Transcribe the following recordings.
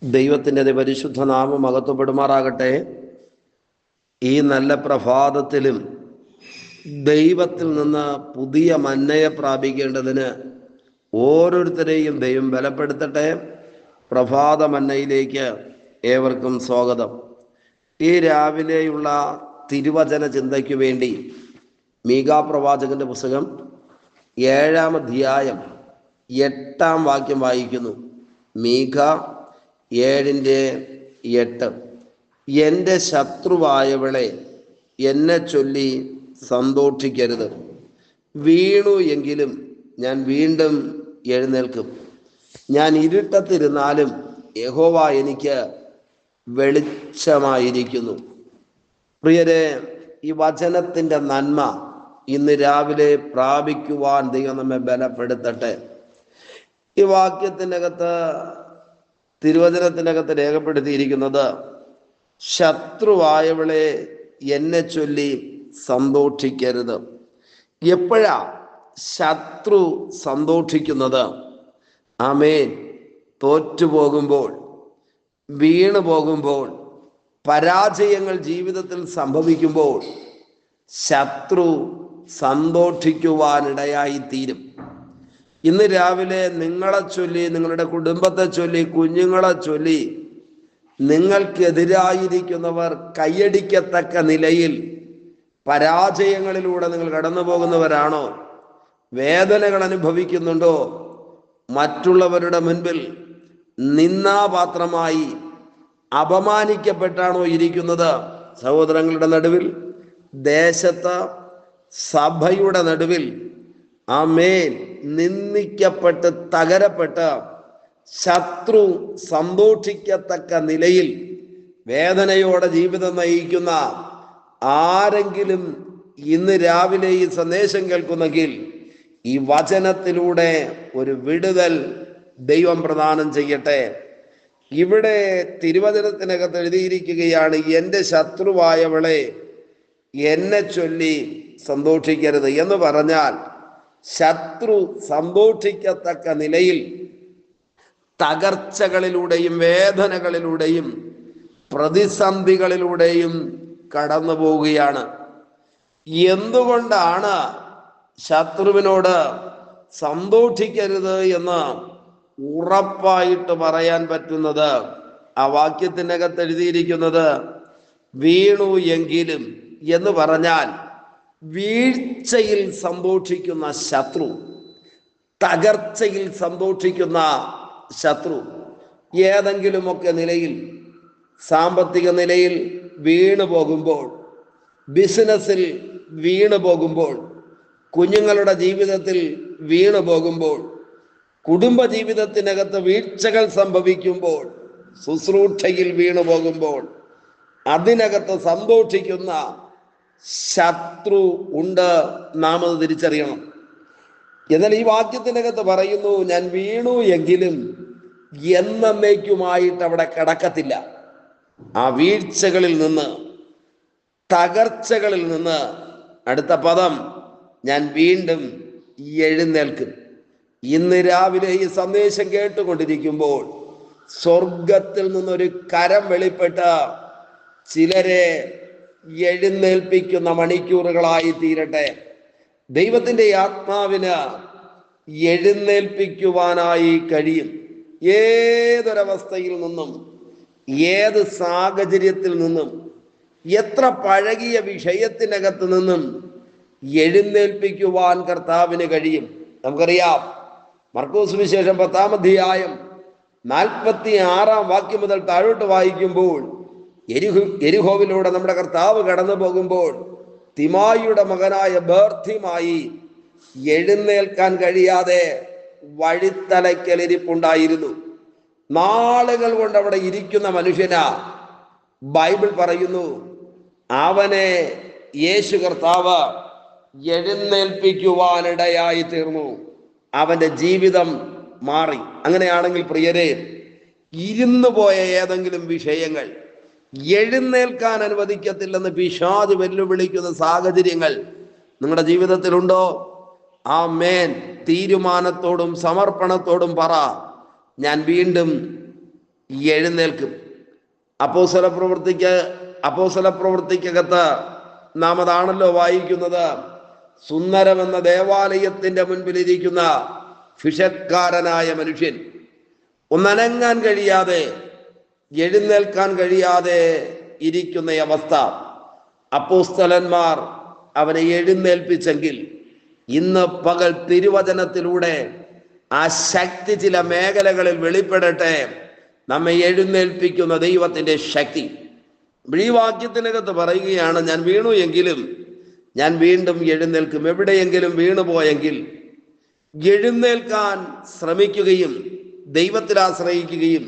ദൈവത്തിൻ്റെ പരിശുദ്ധ നാമം മഹത്വപ്പെടുമാറാകട്ടെ. ഈ നല്ല പ്രഭാതത്തിലും ദൈവത്തിൽ നിന്ന് പുതിയ മന്നയെ പ്രാപിക്കേണ്ടതിന് ഓരോരുത്തരെയും ദൈവം ബലപ്പെടുത്തട്ടെ. പ്രഭാത മന്നയിലേക്ക് ഏവർക്കും സ്വാഗതം. ഈ രാവിലെയുള്ള തിരുവചന ചിന്തയ്ക്ക് വേണ്ടി മീകാ പ്രവാചകന്റെ പുസ്തകം 7-ാം അധ്യായം 8-ാം വാക്യം വായിക്കുന്നു. മീക 7:8. എൻ്റെ ശത്രുവായവളെ എന്നെ ചൊല്ലി സന്തോഷിക്കരുത്. വീണു എങ്കിലും ഞാൻ വീണ്ടും എഴുന്നേൽക്കും. ഞാൻ ഇരുട്ടത്തിരുന്നാലും യഹോവ എനിക്ക് വെളിച്ചമായിരിക്കുന്നു. പ്രിയരെ, ഈ വചനത്തിൻ്റെ നന്മ ഇന്ന് രാവിലെ പ്രാപിക്കുവാൻ ദൈവം നമ്മെ ബലപ്പെടുത്തട്ടെ. ഈ വാക്യത്തിനകത്ത്, തിരുവചനത്തിനകത്ത് രേഖപ്പെടുത്തിയിരിക്കുന്നത്, ശത്രുവായവളെ എന്നെ ചൊല്ലി സന്തോഷിക്കരുത്. എപ്പോഴാ ശത്രു സന്തോഷിക്കുന്നത്? ആമേൻ. തോറ്റുപോകുമ്പോൾ, വീണു പോകുമ്പോൾ, പരാജയങ്ങൾ ജീവിതത്തിൽ സംഭവിക്കുമ്പോൾ ശത്രു സന്തോഷിക്കുവാനിടയായി തീരും. ഇന്ന് രാവിലെ നിങ്ങളെ ചൊല്ലി, നിങ്ങളുടെ കുടുംബത്തെ ചൊല്ലി, കുഞ്ഞുങ്ങളെ ചൊല്ലി നിങ്ങൾക്കെതിരായിരിക്കുന്നവർ കൈയടിക്കത്തക്ക നിലയിൽ പരാജയങ്ങളിലൂടെ നിങ്ങൾ കടന്നു പോകുന്നവരാണോ? വേദനകൾ അനുഭവിക്കുന്നുണ്ടോ? മറ്റുള്ളവരുടെ മുൻപിൽ നിന്ദാപാത്രമായി അപമാനിക്കപ്പെട്ടാണോ ഇരിക്കുന്നത്? സഹോദരങ്ങളുടെ നടുവിൽ, ദേശത്ത്, സഭയുടെ നടുവിൽ ആമേൻ നിന്ദിക്കപ്പെട്ട് തകരപ്പെട്ട് ശത്രു സന്തോഷിക്കത്തക്ക നിലയിൽ വേദനയോടെ ജീവിതം നയിക്കുന്ന ആരെങ്കിലും ഇന്ന് രാവിലെ ഈ സന്ദേശം കേൾക്കുന്നെങ്കിൽ ഈ വചനത്തിലൂടെ ഒരു വിടുതൽ ദൈവം പ്രദാനം ചെയ്യട്ടെ. ഇവിടെ തിരുവചനത്തിനകത്ത് എഴുതിയിരിക്കുകയാണ്, എൻ്റെ ശത്രുവായവളെ എന്നെ ചൊല്ലി സന്തോഷിക്കരുത് എന്ന് പറഞ്ഞാൽ, ശത്രു സന്തോഷിക്കത്തക്ക നിലയിൽ തകർച്ചകളിലൂടെയും വേദനകളിലൂടെയും പ്രതിസന്ധികളിലൂടെയും കടന്നു പോവുകയാണ്. എന്തുകൊണ്ടാണ് ശത്രുവിനോട് സന്തോഷിക്കരുത് എന്ന് ഉറപ്പായിട്ട് പറയാൻ പറ്റുന്നത്? ആ വാക്യത്തിനകത്ത് എഴുതിയിരിക്കുന്നത്, വീണു എങ്കിലും എന്ന് പറഞ്ഞാൽ വീഴ്ചയിൽ സന്തോഷിക്കുന്ന ശത്രു, തകർച്ചയിൽ സന്തോഷിക്കുന്ന ശത്രു. ഏതെങ്കിലുമൊക്കെ നിലയിൽ, സാമ്പത്തിക നിലയിൽ വീണു പോകുമ്പോൾ, ബിസിനസ്സിൽ വീണു പോകുമ്പോൾ, കുഞ്ഞുങ്ങളുടെ ജീവിതത്തിൽ വീണു പോകുമ്പോൾ, കുടുംബ ജീവിതത്തിനകത്ത് വീഴ്ചകൾ സംഭവിക്കുമ്പോൾ, ശുശ്രൂഷയിൽ വീണു പോകുമ്പോൾ അതിനകത്ത് സന്തോഷിക്കുന്ന ശത്രു ഉണ്ട്. നാം അത് തിരിച്ചറിയണം. എന്നാൽ ഈ വാക്യത്തിനകത്ത് പറയുന്നു, ഞാൻ വീണു എങ്കിലും എന്നേക്കുമായിട്ട് അവിടെ കിടക്കത്തില്ല. ആ വീഴ്ചകളിൽ നിന്ന്, തകർച്ചകളിൽ നിന്ന്, അടുത്ത പദം, ഞാൻ വീണ്ടും എഴുന്നേൽക്കും. ഇന്ന് രാവിലെ ഈ സന്ദേശം കേട്ടുകൊണ്ടിരിക്കുമ്പോൾ സ്വർഗത്തിൽ നിന്നൊരു കരം വെളിപ്പെട്ട് ചിലരെ എഴുന്നേൽപ്പിക്കുന്ന മണിക്കൂറുകളായി തീരട്ടെ. ദൈവത്തിൻ്റെ ആത്മാവിന് എഴുന്നേൽപ്പിക്കുവാനായി കഴിയും. ഏതൊരവസ്ഥയിൽ നിന്നും, ഏത് സാഹചര്യത്തിൽ നിന്നും, എത്ര പഴകിയ വിഷയത്തിനകത്ത് നിന്നും എഴുന്നേൽപ്പിക്കുവാൻ കർത്താവിന് കഴിയും. നമുക്കറിയാം, മർക്കോസ് സുവിശേഷം 10-ാം അധ്യായം 46-ാം വാക്യം മുതൽ താഴോട്ട് വായിക്കുമ്പോൾ, എരിഹോവിലൂടെ നമ്മുടെ കർത്താവ് കടന്നു പോകുമ്പോൾ തിമായിയുടെ മകനായ ബർത്തിമായി എഴുന്നേൽക്കാൻ കഴിയാതെ വഴിത്തലയ്ക്കലിരിപ്പുണ്ടായിരുന്നു. നാളുകൾ കൊണ്ട് അവിടെ ഇരിക്കുന്ന മനുഷ്യനാ ബൈബിൾ പറയുന്നു, അവനെ യേശു കർത്താവ് എഴുന്നേൽപ്പിക്കുവാനിടയായി തീർന്നു. അവന്റെ ജീവിതം മാറി. അങ്ങനെയാണെങ്കിൽ പ്രിയരെ, ഇരുന്നു പോയ ഏതെങ്കിലും വിഷയങ്ങൾ എഴുന്നേൽക്കാൻ അനുവദിക്കത്തില്ലെന്ന് പിശാച് വെല്ലുവിളിക്കുന്ന സാഹചര്യങ്ങൾ നിങ്ങളുടെ ജീവിതത്തിലുണ്ടോ? ആമേൻ. തീരുമാനത്തോടും സമർപ്പണത്തോടും പറ, ഞാൻ വീണ്ടും എഴുന്നേൽക്കും. അപ്പോസ്തല പ്രവൃത്തിക്കകത്ത് നാം അതാണല്ലോ വായിക്കുന്നത്. സുന്ദരമെന്ന ദേവാലയത്തിന്റെ മുൻപിലിരിക്കുന്ന ഭിഷക്കാരനായ മനുഷ്യൻ ഒന്നനങ്ങാൻ കഴിയാതെ, എഴുന്നേൽക്കാൻ കഴിയാതെ ഇരിക്കുന്ന അവസ്ഥ. അപ്പോസ്തലന്മാർ അവനെ എഴുന്നേൽപ്പിച്ചെങ്കിൽ ഇന്ന് പകൽ തിരുവചനത്തിലൂടെ ആ ശക്തി ചില മേഖലകളിൽ വെളിപ്പെടട്ടെ. നമ്മെ എഴുന്നേൽപ്പിക്കുന്ന ദൈവത്തിന്റെ ശക്തി. ഈ വാക്യത്തിനകത്ത് പറയുകയാണ്, ഞാൻ വീണു എങ്കിലും ഞാൻ വീണ്ടും എഴുന്നേൽക്കും. എവിടെയെങ്കിലും വീണുപോയെങ്കിൽ എഴുന്നേൽക്കാൻ ശ്രമിക്കുകയും ദൈവത്തിൽ ആശ്രയിക്കുകയും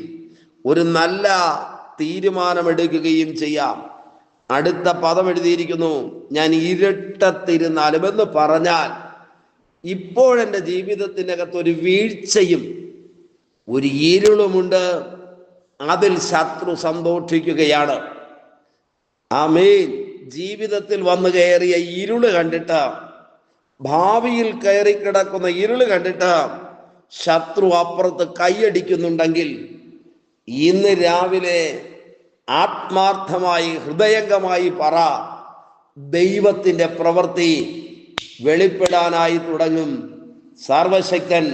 ഒരു നല്ല തീരുമാനമെടുക്കുകയും ചെയ്യാം. അടുത്ത പദം എഴുതിയിരിക്കുന്നു, ഞാൻ ഇരുട്ടത്തിരുന്നാലും എന്ന് പറഞ്ഞാൽ ഇപ്പോഴെൻ്റെ ജീവിതത്തിനകത്ത് ഒരു വീഴ്ചയും ഒരു ഇരുളുമുണ്ട്. അതിൽ ശത്രു സന്തോഷിക്കുകയാണ്. ആമേൻ. ജീവിതത്തിൽ വന്നു കയറിയ ഇരുള് കണ്ടിട്ട്, ഭാവിയിൽ കയറി കിടക്കുന്ന ഇരുള് കണ്ടിട്ട് ശത്രു അപ്പുറത്ത് കൈയടിക്കുന്നുണ്ടെങ്കിൽ ഇന്ന് രാവിലെ ആത്മാർത്ഥമായി ഹൃദയംഗമായി പറ, ദൈവത്തിന്റെ പ്രവൃത്തി വെളിപ്പെടാനായി തുടങ്ങും. സർവശക്തൻ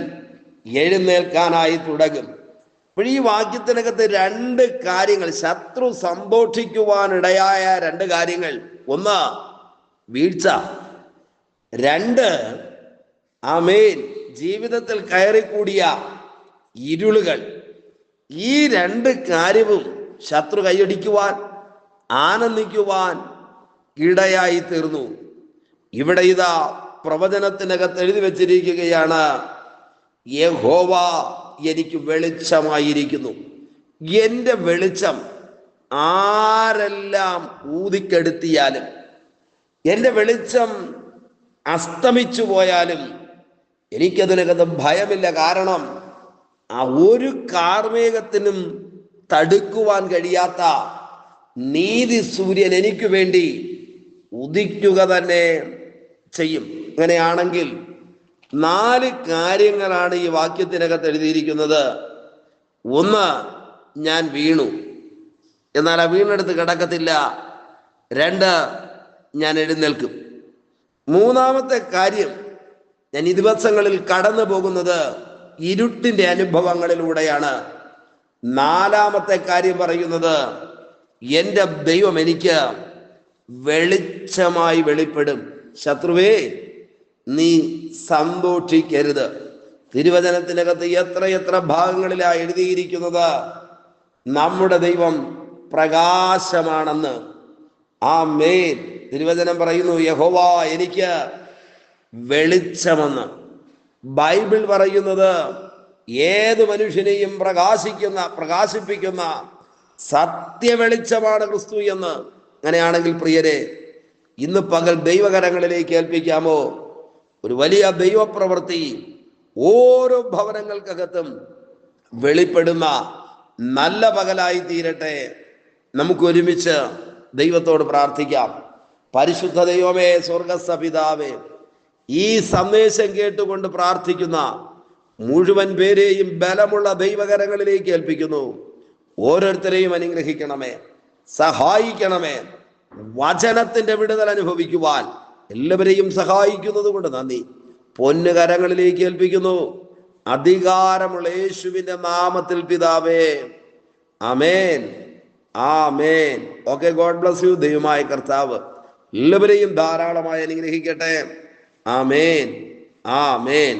എഴുന്നേൽക്കാനായി തുടങ്ങും. അപ്പോൾ ഈ വാക്യത്തിനകത്ത് രണ്ട് കാര്യങ്ങൾ, ശത്രു സന്തോഷിക്കുവാനിടയായ രണ്ട് കാര്യങ്ങൾ. ഒന്ന്, വീഴ്ച. രണ്ട്, ആമേൻ, ജീവിതത്തിൽ കയറിക്കൂടിയ ഇരുളുകൾ. ഈ രണ്ട് കാര്യവും ശത്രു കൈയടിക്കുവാൻ, ആനന്ദിക്കുവാൻ ഇടയായി തീർന്നു. ഇവിടെ ഇതാ പ്രവചനത്തിനകത്ത് എഴുതി വച്ചിരിക്കുകയാണ്, യഹോവ എനിക്ക് വെളിച്ചമായിരിക്കുന്നു. എൻ്റെ വെളിച്ചം ആരെല്ലാം ഊതിക്കെടുത്തിയാലും, എൻ്റെ വെളിച്ചം അസ്തമിച്ചു പോയാലും എനിക്കതിനകത്ത് ഭയമില്ല. കാരണം ആ ഒരു കാർമേഘത്തിനും തടുക്കുവാൻ കഴിയാത്ത നീതി സൂര്യൻ എനിക്ക് വേണ്ടി ഉദിക്കുക തന്നെ ചെയ്യും. അങ്ങനെയാണെങ്കിൽ 4 കാര്യങ്ങളാണ് ഈ വാക്യത്തിനകത്ത് എഴുതിയിരിക്കുന്നത്. ഒന്ന്, ഞാൻ വീണു, എന്നാൽ ആ വീണെടുത്ത് കിടക്കത്തില്ല. 2, ഞാൻ എഴുന്നേൽക്കും. മൂന്നാമത്തെ കാര്യം, ഞാൻ ഈ ദിവസങ്ങളിൽ കടന്നു പോകുന്നത് ഇരുട്ടിന്റെ അനുഭവങ്ങളിലൂടെയാണ്. 4-മത്തെ കാര്യം പറയുന്നത്, എൻ്റെ ദൈവം എനിക്ക് വെളിച്ചമായി വെളിപ്പെടും. ശത്രുവേ, നീ സന്തോഷിക്കരുത്. തിരുവചനത്തിനകത്ത് എത്ര ഭാഗങ്ങളിലാണ് എഴുതിയിരിക്കുന്നത് നമ്മുടെ ദൈവം പ്രകാശമാണെന്ന്. ആമേൻ. തിരുവചനം പറയുന്നു, യഹോവ എനിക്ക് വെളിച്ചമെന്ന്. ബൈബിൾ പറയുന്നത് ഏത് മനുഷ്യനെയും പ്രകാശിപ്പിക്കുന്ന സത്യവെളിച്ചമാണ് ക്രിസ്തു എന്ന്. അങ്ങനെയാണെങ്കിൽ പ്രിയരെ, ഇന്ന് പകൽ ദൈവകരങ്ങളിലേക്ക് ഏൽപ്പിക്കാമോ? ഒരു വലിയ ദൈവപ്രവൃത്തി ഓരോ ഭവനങ്ങൾക്കകത്തും വെളിപ്പെടുന്ന നല്ല പകലായി തീരട്ടെ. നമുക്ക് ഒരുമിച്ച് ദൈവത്തോട് പ്രാർത്ഥിക്കാം. പരിശുദ്ധ ദൈവമേ, സ്വർഗ്ഗസ്ഥ പിതാവേ, ഈ സന്ദേശം കേട്ടുകൊണ്ട് പ്രാർത്ഥിക്കുന്ന മുഴുവൻ പേരെയും ബലമുള്ള ദൈവകരങ്ങളിലേക്ക് ഏൽപ്പിക്കുന്നു. ഓരോരുത്തരെയും അനുഗ്രഹിക്കണമേ, സഹായിക്കണമേ. വചനത്തിന്റെ വിടുതൽ അനുഭവിക്കുവാൻ എല്ലാവരെയും സഹായിക്കുന്നത് കൊണ്ട് നന്ദി. പൊന്നുകരങ്ങളിലേക്ക് ഏൽപ്പിക്കുന്നു, അധികാരമുള്ള യേശുവിന്റെ നാമത്തിൽ പിതാവേ, ആമേൻ, ആമേൻ. Okay, god bless you. ദൈവമായ കർത്താവ് എല്ലാവരെയും ധാരാളമായി അനുഗ്രഹിക്കട്ടെ. ആമേൻ, ആമേൻ.